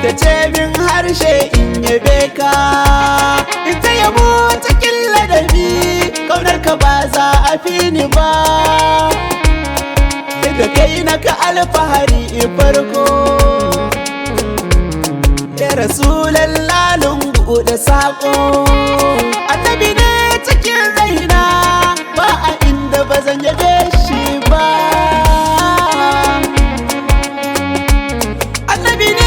tsaftace min harshe in yabe ka, in ta yabo cikin ladabi, kaunar ka ba za a fi ni ba, da kai na ka alfahari farko. Ya Rasulallah lungu da saƙo, annabi ne cikin raina, ba a inda ba zan yabe shi ba. Annabi ne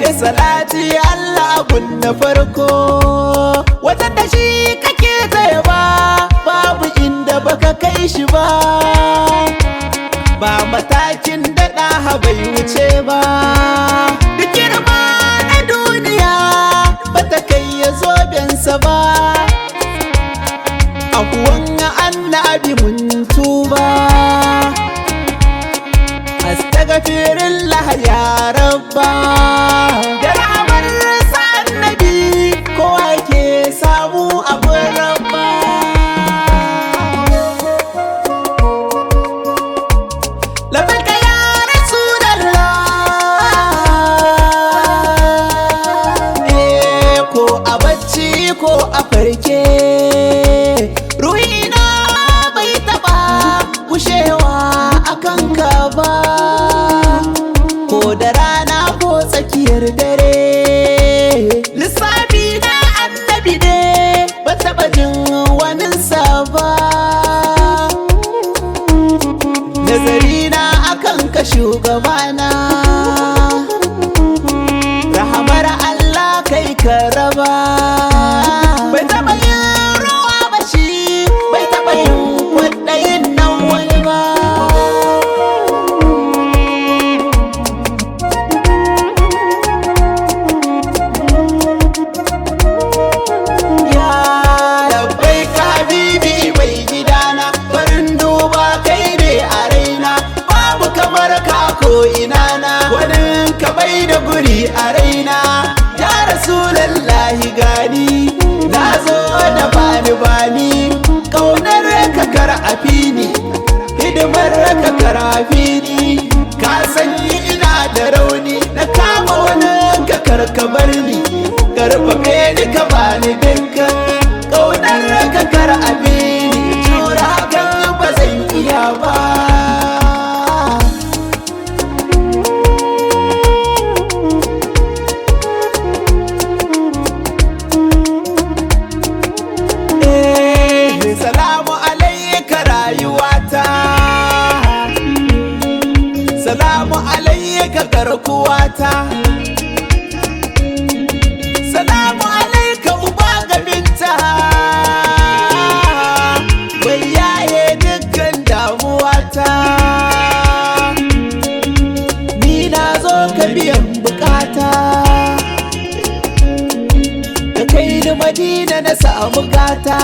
ya salati Allah gun na farko, wajen da shi kake tsaye ba, babu inda baka kai shi ba, ba matakin daɗa bai wuce ba. Duk girma na duniya bata kai ya zobensa ba, abuwan annabi mun tuba. Astaghfirullah ya rabba, da rahamar sa annabi kowa ke samu abin rabba. Labbaika ya Rasulallah, ko a bacci ko a farke, ruhina bai taɓa gushewa akan ka ba, ko da rana ko tsakiyar dare. Lissafi na annabi ne ba taɓa jin waninsa ba, nazarina akan ka shugabana, rahamar Allah kai ka raba. Bai taɓa yin ruwa ba shi, bai taɓa yin kwaɗayin nan wani ba. Ya labbaika habibi mai gidana, farin duba kai ne a raina, babu kamar ka ko inana, wani ka bai da guri a raina. Ya Rasulallahi gani, na zo da bani kaunar ka kar a fini, hidimar ka kar a fini, ka sanyi ina da rauni, na kama wani ka kar ka bar ni, karfafe ni ka bani dinka, kaunar ka kar a fini, jura hakan ba zan iya ba. Salamu alaika rayuwata, salamu alaika garkuwata, salamu alaika uba gabinta, bai yaye dukkan damuwata. Ni na zo ka biyan bukata, ka kai ni Madina na samu gata.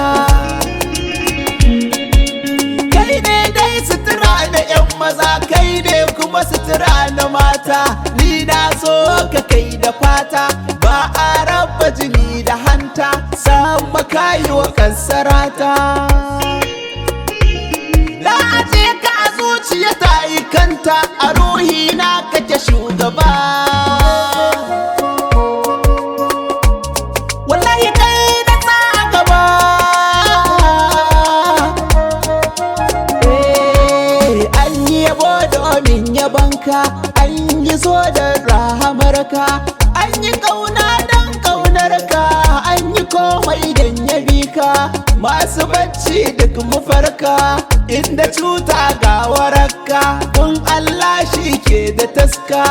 Kai ne dai sutura na 'yan maza, kai ne kuma sutura na mata, ni na so ka kai da fata, ba a raba jini da hanta, sama kayi wa kansarata. Na aje ka a zuciya ta yi kanta, a ruhi na kake shugaba. Wallahi kai na sa gaba, an yi yabo domin yabonka, an yi so da rahamarka, an yi kauna don kaunarka, an yi komai don yabi ka. Masu bacci duk mafarka, inda cuta ga waraka, kun Allah shi ke da taska.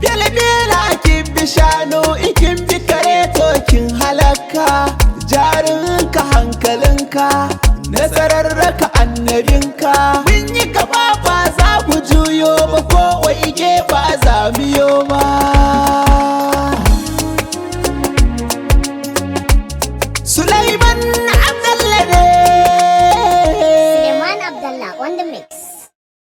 Belbela kin bi shanu, ikin bi kare to kin halaka, jarinka hankalinka, nasarar raka annabinka. Mun yi gaba ba za mu juyo ba, ko waige ba za mu yo ba.